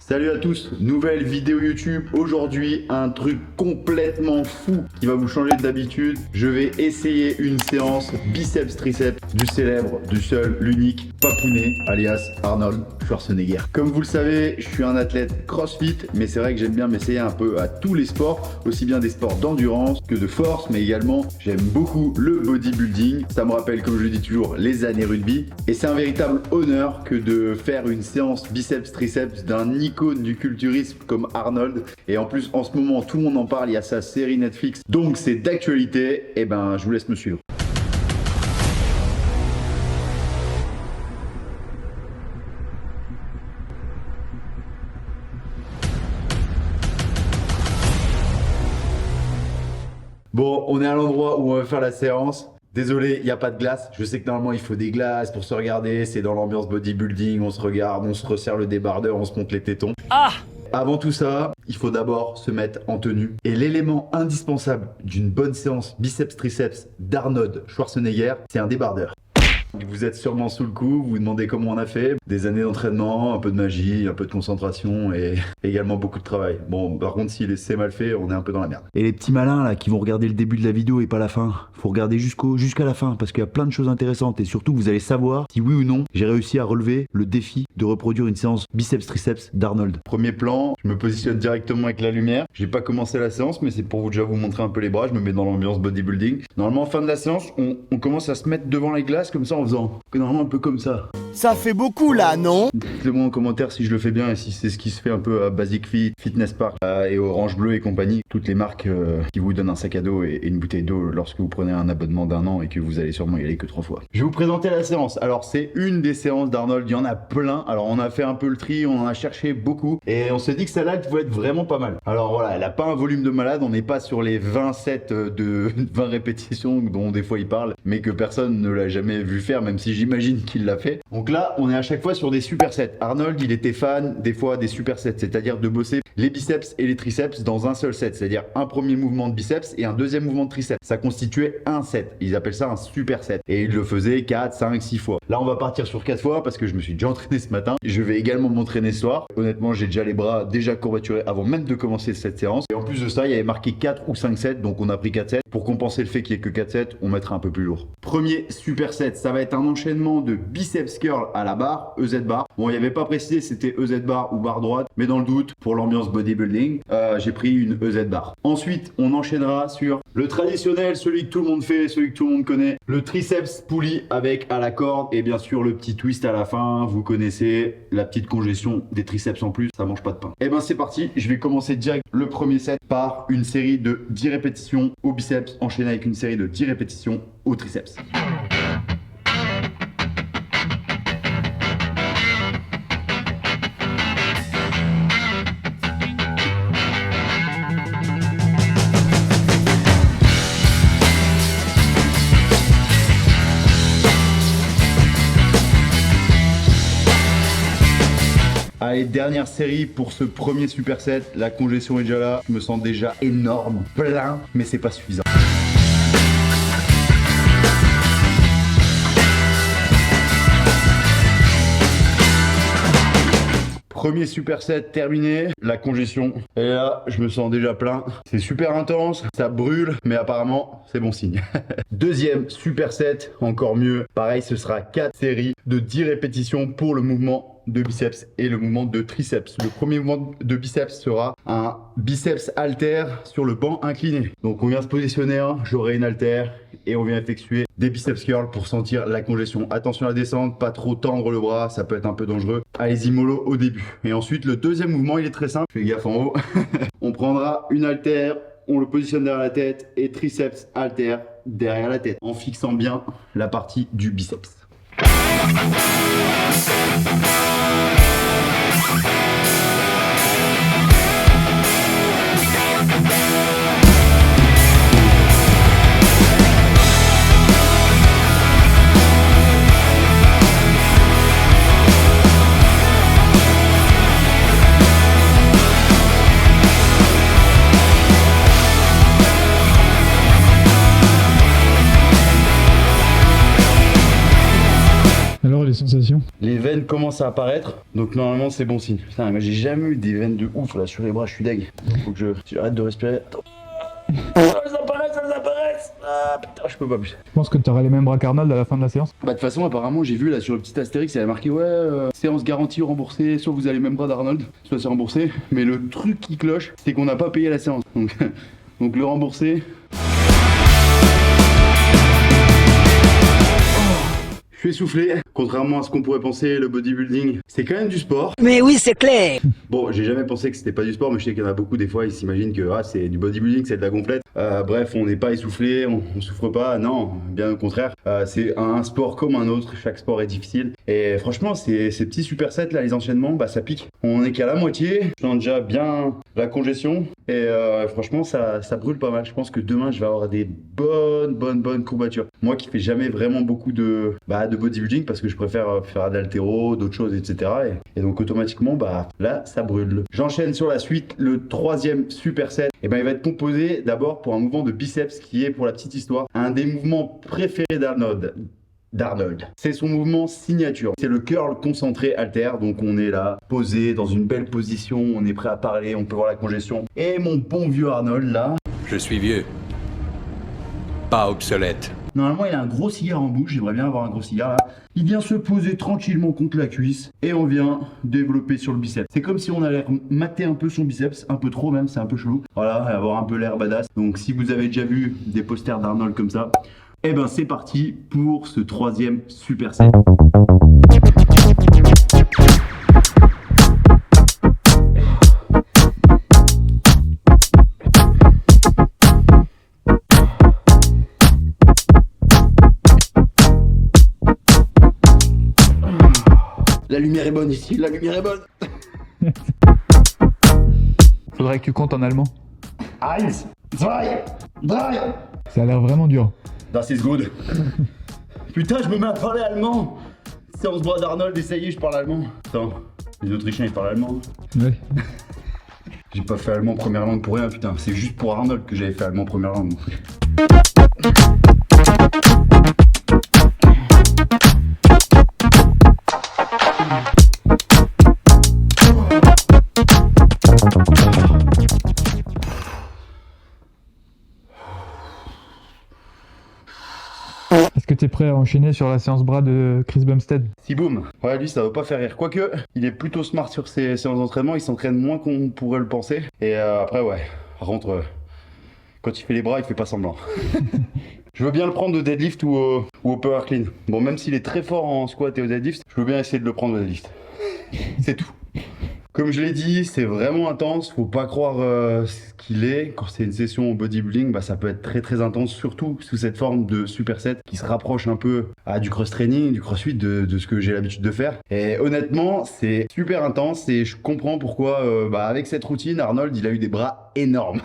Salut à tous, nouvelle vidéo YouTube. Aujourd'hui, un truc complètement fou qui va vous changer d'habitude. Je vais essayer une séance biceps-triceps du célèbre, du seul, l'unique Papounet, alias Arnold Schwarzenegger. Comme vous le savez, je suis un athlète CrossFit, mais c'est vrai que j'aime bien m'essayer un peu à tous les sports, aussi bien des sports d'endurance que de force, mais également j'aime beaucoup le bodybuilding. Ça me rappelle, comme je le dis toujours, les années rugby. Et c'est un véritable honneur que de faire une séance biceps-triceps d'un icône du culturisme comme Arnold. Et en plus, en ce moment, tout le monde en parle, il y a sa série Netflix. Donc c'est d'actualité, et ben je vous laisse me suivre. Bon, on est à l'endroit où on va faire la séance. Désolé, il n'y a pas de glace. Je sais que normalement il faut des glaces pour se regarder. C'est dans l'ambiance bodybuilding, on se regarde, on se resserre le débardeur, on se monte les tétons. Avant tout ça, il faut d'abord se mettre en tenue. Et l'élément indispensable d'une bonne séance biceps-triceps d'Arnold Schwarzenegger, c'est un débardeur. Vous êtes sûrement sous le coup, vous vous demandez comment on a fait. Des années d'entraînement, un peu de magie, un peu de concentration et également beaucoup de travail. Bon, par contre, si c'est mal fait, on est un peu dans la merde. Et les petits malins là qui vont regarder le début de la vidéo et pas la fin, faut regarder jusqu'à la fin parce qu'il y a plein de choses intéressantes et surtout vous allez savoir si oui ou non j'ai réussi à relever le défi de reproduire une séance biceps-triceps d'Arnold. Premier plan, je me positionne directement avec la lumière. J'ai pas commencé la séance, mais c'est pour déjà vous montrer un peu les bras. Je me mets dans l'ambiance bodybuilding. Normalement, fin de la séance, on commence à se mettre devant les glaces comme ça en faisant normalement un peu comme ça. Ça fait beaucoup là, non? Dites-le-moi en commentaire si je le fais bien et si c'est ce qui se fait un peu à Basic Fit, Fitness Park et Orange Bleu et compagnie. Toutes les marques qui vous donnent un sac à dos et une bouteille d'eau lorsque vous prenez un abonnement d'1 an et que vous allez sûrement y aller que 3 fois. Je vais vous présenter la séance. Alors c'est une des séances d'Arnold, il y en a plein. Alors on a fait un peu le tri, on en a cherché beaucoup et on s'est dit que celle-là pouvait être vraiment pas mal. Alors voilà, elle a pas un volume de malade, on n'est pas sur les 20 sets de 20 répétitions dont des fois il parle, mais que personne ne l'a jamais vu faire, même si j'imagine qu'il l'a fait. Donc là, on est à chaque fois sur des supersets. Arnold, il était fan des fois des supersets, c'est-à-dire de bosser les biceps et les triceps dans un seul set, c'est-à-dire un premier mouvement de biceps et un deuxième mouvement de triceps. Ça constituait un set. Ils appellent ça un superset. Et il le faisait 4, 5, 6 fois. Là, on va partir sur 4 fois parce que je me suis déjà entraîné ce matin. Je vais également m'entraîner ce soir. Honnêtement, j'ai déjà les bras déjà courbaturés avant même de commencer cette séance. Et en plus de ça, il y avait marqué 4 ou 5 sets, donc on a pris 4 sets. Pour compenser le fait qu'il n'y ait que 4 sets, on mettra un peu plus lourd. Premier superset, ça va être un enchaînement de biceps curl à la barre, EZ bar. Bon, il n'y avait pas précisé c'était EZ bar ou barre droite, mais dans le doute, pour l'ambiance bodybuilding, j'ai pris une EZ bar. Ensuite, on enchaînera sur le traditionnel, celui que tout le monde fait, celui que tout le monde connaît, le triceps poulie avec à la corde et bien sûr le petit twist à la fin. Vous connaissez la petite congestion des triceps en plus, ça mange pas de pain. Et ben c'est parti, je vais commencer direct le premier set par une série de 10 répétitions au biceps, enchaîné avec une série de 10 répétitions au triceps. Allez, dernière série pour ce premier superset. La congestion est déjà là. Je me sens déjà énorme, plein, mais c'est pas suffisant. Premier superset terminé, la congestion. Et là, je me sens déjà plein. C'est super intense, ça brûle, mais apparemment, c'est bon signe. Deuxième superset, encore mieux. Pareil, ce sera 4 séries de 10 répétitions pour le mouvement de biceps et le mouvement de triceps. Le premier mouvement de biceps sera un biceps halter sur le banc incliné. Donc on vient se positionner, j'aurai une halter et on vient effectuer des biceps curls pour sentir la congestion. Attention à la descente, pas trop tendre le bras, ça peut être un peu dangereux. Allez-y mollo au début. Et ensuite le deuxième mouvement il est très simple, fais gaffe en haut. On prendra une halter, on le positionne derrière la tête et triceps halter derrière la tête en fixant bien la partie du biceps. Alors les sensations? Les veines commencent commence à apparaître, donc normalement c'est bon signe. Putain, moi j'ai jamais eu des veines de ouf là sur les bras, je suis deg. Faut que j'arrête de respirer. Attends. Elles apparaissent. Ah putain, je peux pas plus. Je pense que tu auras les mêmes bras qu'Arnold à la fin de la séance. Bah de toute façon apparemment j'ai vu là sur le petit astérix il y avait marqué ouais séance garantie remboursée, soit vous avez le même bras d'Arnold, soit c'est remboursé. Mais le truc qui cloche c'est qu'on n'a pas payé la séance. Donc le remboursé. Je suis essoufflé. Contrairement à ce qu'on pourrait penser, le bodybuilding, c'est quand même du sport. Mais oui, c'est clair. Bon, j'ai jamais pensé que c'était pas du sport, mais je sais qu'il y en a beaucoup des fois, ils s'imaginent que c'est du bodybuilding, c'est de la gonflette. Bref, on n'est pas essoufflé, on souffre pas, non, bien au contraire. C'est un sport comme un autre, chaque sport est difficile. Et franchement, ces petits supersets là, les enchaînements, bah ça pique. On est qu'à la moitié, je sens déjà bien la congestion. Et franchement, ça brûle pas mal. Je pense que demain, je vais avoir des bonnes courbatures. Moi qui fais jamais vraiment beaucoup de bodybuilding parce que je préfère faire d'haltéro, d'autres choses, etc. Et donc automatiquement, bah là, ça brûle. J'enchaîne sur la suite. Le 3e superset, et ben il va être composé d'abord pour un mouvement de biceps qui est, pour la petite histoire, un des mouvements préférés d'Arnold. C'est son mouvement signature. C'est le curl concentré halter. Donc on est là, posé dans une belle position, on est prêt à parler, on peut voir la congestion. Et mon bon vieux Arnold là. Je suis vieux. Pas obsolète. Normalement, il a un gros cigare en bouche, j'aimerais bien avoir un gros cigare là. Il vient se poser tranquillement contre la cuisse et on vient développer sur le biceps. C'est comme si on allait mater un peu son biceps, un peu trop même, c'est un peu chelou. Voilà, et avoir un peu l'air badass. Donc si vous avez déjà vu des posters d'Arnold comme ça, et ben c'est parti pour ce 3e superset. La lumière est bonne ici, la lumière est bonne. Faudrait que tu comptes en allemand. 1, 2, 3. Ça a l'air vraiment dur. Das ist gut. Putain, je me mets à parler allemand. Séance bras d'Arnold et ça y est, je parle allemand. Attends, les Autrichiens ils parlent allemand. Ouais. J'ai pas fait allemand première langue pour rien, putain. C'est juste pour Arnold que j'avais fait allemand première langue. Est-ce que tu es prêt à enchaîner sur la séance bras de Chris Bumstead? Si boum. Ouais, lui ça va pas faire rire. Quoique, il est plutôt smart sur ses séances d'entraînement, il s'entraîne moins qu'on pourrait le penser. Et après ouais, par contre, quand il fait les bras, il fait pas semblant. Je veux bien le prendre au deadlift ou au power clean. Bon, même s'il est très fort en squat et au deadlift, je veux bien essayer de le prendre au deadlift. C'est tout. Comme je l'ai dit, c'est vraiment intense, faut pas croire ce qu'il est. Quand c'est une session au bodybuilding, bah, ça peut être très intense, surtout sous cette forme de superset qui se rapproche un peu du cross-training, du crossfit, de ce que j'ai l'habitude de faire. Et honnêtement, c'est super intense et je comprends pourquoi, avec cette routine, Arnold, il a eu des bras énormes.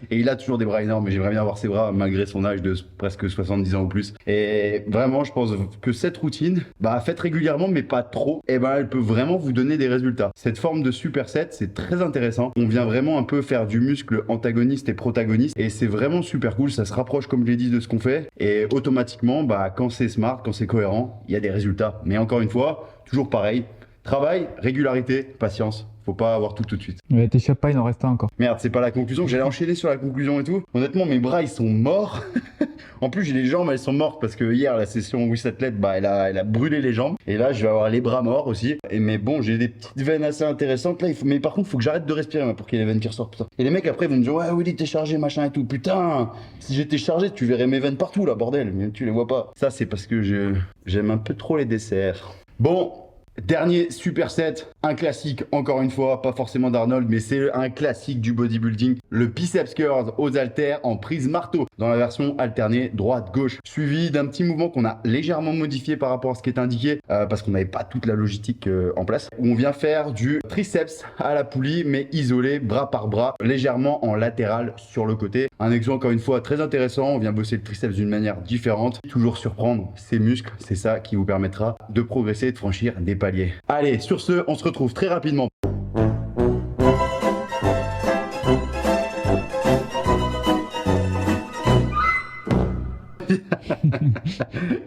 Et il a toujours des bras énormes, mais j'aimerais bien avoir ses bras malgré son âge de presque 70 ans ou plus. Et vraiment, je pense que cette routine, faite régulièrement, mais pas trop, et elle peut vraiment vous donner des résultats. Cette forme de superset, c'est très intéressant. On vient vraiment un peu faire du muscle antagoniste et protagoniste et c'est vraiment super cool. Ça se rapproche, comme je l'ai dit, de ce qu'on fait et automatiquement, quand c'est smart, quand c'est cohérent, il y a des résultats. Mais encore une fois, toujours pareil, travail, régularité, patience. Faut pas avoir tout de suite. Ouais, t'échappes pas, il en reste un encore. Merde, c'est pas la conclusion. J'allais enchaîner sur la conclusion et tout. Honnêtement, mes bras, ils sont morts. En plus, j'ai les jambes, elles sont mortes parce que hier, la session Wish Athlete, elle a brûlé les jambes. Et là, je vais avoir les bras morts aussi. Mais bon, j'ai des petites veines assez intéressantes là. Mais par contre, faut que j'arrête de respirer pour qu'il y ait les veines qui ressortent. Putain. Et les mecs après, ils vont me dire, ouais, Willy, t'es chargé, machin et tout. Putain, si j'étais chargé, tu verrais mes veines partout là, bordel. Mais tu les vois pas. Ça, c'est parce que j'aime un peu trop les desserts. Bon. Dernier superset, un classique, encore une fois, pas forcément d'Arnold, mais c'est un classique du bodybuilding, le biceps curls aux haltères en prise marteau, dans la version alternée droite-gauche, suivi d'un petit mouvement qu'on a légèrement modifié par rapport à ce qui est indiqué, parce qu'on n'avait pas toute la logistique en place, où on vient faire du triceps à la poulie, mais isolé, bras par bras, légèrement en latéral sur le côté. Un exemple, encore une fois, très intéressant, on vient bosser le triceps d'une manière différente, toujours surprendre ses muscles, c'est ça qui vous permettra de progresser et de franchir des paliers. Allez, sur ce, on se retrouve très rapidement.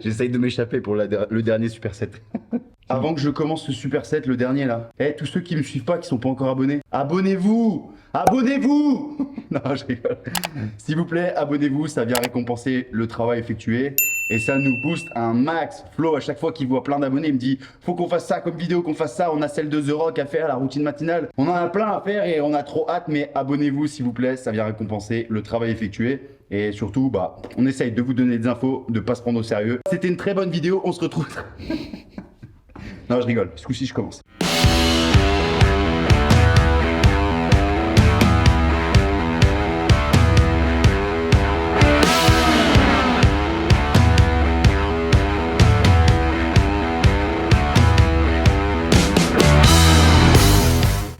J'essaye de m'échapper pour le dernier superset. Avant que je commence ce superset, le dernier là. Eh, tous ceux qui me suivent pas, qui sont pas encore abonnés, abonnez-vous! Abonnez-vous! Non, je rigole. S'il vous plaît, abonnez-vous, ça vient récompenser le travail effectué. Et ça nous booste un max. Flo, à chaque fois qu'il voit plein d'abonnés, il me dit faut qu'on fasse ça comme vidéo, qu'on fasse ça. On a celle de The Rock à faire, la routine matinale. On en a plein à faire et on a trop hâte. Mais abonnez-vous s'il vous plaît, ça vient récompenser le travail effectué. Et surtout, bah, on essaye de vous donner des infos, de pas se prendre au sérieux. C'était une très bonne vidéo, on se retrouve. Non, je rigole. Ce coup-ci, je commence.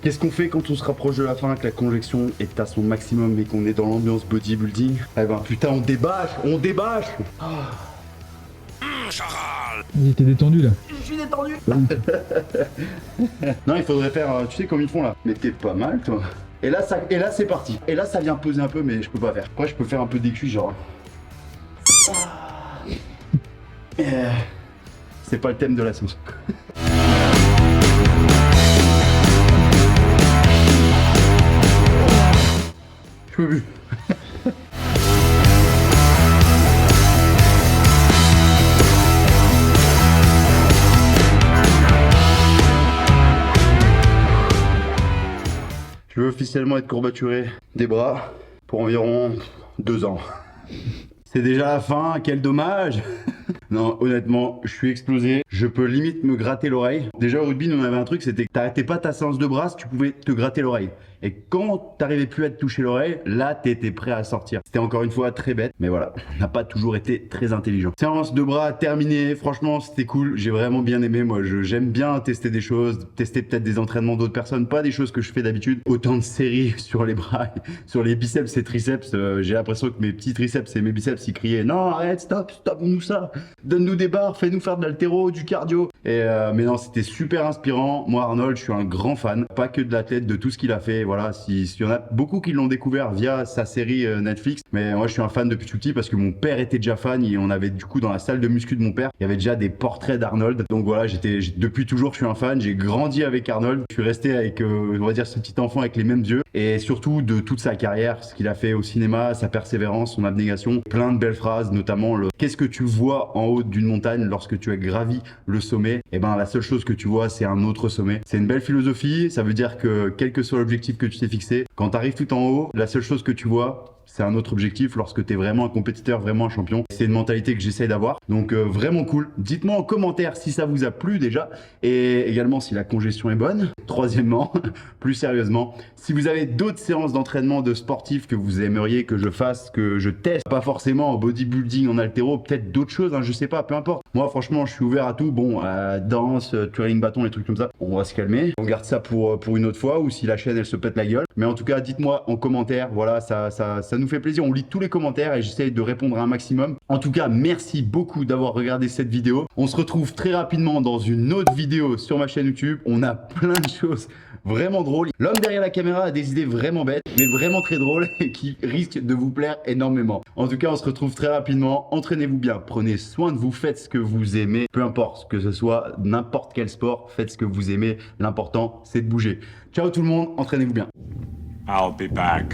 Qu'est-ce qu'on fait quand on se rapproche de la fin, que la conjection est à son maximum et qu'on est dans l'ambiance bodybuilding? Eh ben putain, on débâche, on débâche. Vas-y, t'es détendu là. Je suis détendu. Non, il faudrait faire, tu sais comme ils font là. Mais t'es pas mal toi. Et là, c'est parti. Et là, ça vient peser un peu, mais je peux pas faire. Après, je peux faire un peu d'écu, genre. C'est pas le thème de la sauce. Je peux plus. Je veux officiellement être courbaturé des bras pour environ 2 ans. C'est déjà la fin, quel dommage. Non, honnêtement, je suis explosé. Je peux limite me gratter l'oreille. Déjà au rugby, nous on avait un truc, c'était que t'arrêtais pas ta séance de bras, tu pouvais te gratter l'oreille. Et quand t'arrivais plus à te toucher l'oreille, là t'étais prêt à sortir. C'était encore une fois très bête, mais voilà, on n'a pas toujours été très intelligent. Séance de bras terminée, franchement c'était cool, j'ai vraiment bien aimé. Moi j'aime bien tester des choses, tester peut-être des entraînements d'autres personnes, pas des choses que je fais d'habitude. Autant de séries sur les bras, sur les biceps et triceps, j'ai l'impression que mes petits triceps et mes biceps ils criaient non arrête, stop nous ça, donne-nous des barres, fais-nous faire de l'haltéro, du cardio. Et mais non, c'était super inspirant. Moi Arnold, je suis un grand fan, pas que de l'athlète, de tout ce qu'il a fait. Voilà, s'il y en a beaucoup qui l'ont découvert via sa série Netflix, mais moi je suis un fan depuis tout petit parce que mon père était déjà fan et on avait du coup dans la salle de muscu de mon père, il y avait déjà des portraits d'Arnold. Donc voilà, depuis toujours je suis un fan, j'ai grandi avec Arnold, je suis resté avec on va dire ce petit enfant avec les mêmes yeux et surtout de toute sa carrière, ce qu'il a fait au cinéma, sa persévérance, son abnégation, plein de belles phrases, notamment le qu'est-ce que tu vois en haut d'une montagne lorsque tu as gravi le sommet? Et ben la seule chose que tu vois c'est un autre sommet. C'est une belle philosophie, ça veut dire que quel que soit l'objectif que tu t'es fixé, quand tu arrives tout en haut, la seule chose que tu vois c'est un autre objectif lorsque tu es vraiment un compétiteur, vraiment un champion. C'est une mentalité que j'essaye d'avoir. Donc vraiment cool. Dites-moi en commentaire si ça vous a plu déjà et également si la congestion est bonne. Troisièmement, plus sérieusement, si vous avez d'autres séances d'entraînement de sportifs que vous aimeriez que je fasse, que je teste, pas forcément en bodybuilding, en haltéro, peut-être d'autres choses, hein, je sais pas, peu importe. Moi franchement, je suis ouvert à tout. Bon, danse, twirling bâton, les trucs comme ça. On va se calmer. On garde ça pour une autre fois ou si la chaîne elle se pète la gueule. Mais en tout cas, dites-moi en commentaire. Voilà, ça nous fait plaisir. On lit tous les commentaires et j'essaye de répondre à un maximum. En tout cas, merci beaucoup d'avoir regardé cette vidéo. On se retrouve très rapidement dans une autre vidéo sur ma chaîne YouTube. On a plein de choses vraiment drôles. L'homme derrière la caméra a des idées vraiment bêtes, mais vraiment très drôles et qui risquent de vous plaire énormément. En tout cas, on se retrouve très rapidement. Entraînez-vous bien, prenez soin de vous, faites ce que vous aimez, peu importe que ce soit n'importe quel sport, faites ce que vous aimez. L'important, c'est de bouger. Ciao tout le monde, entraînez-vous bien. I'll be back.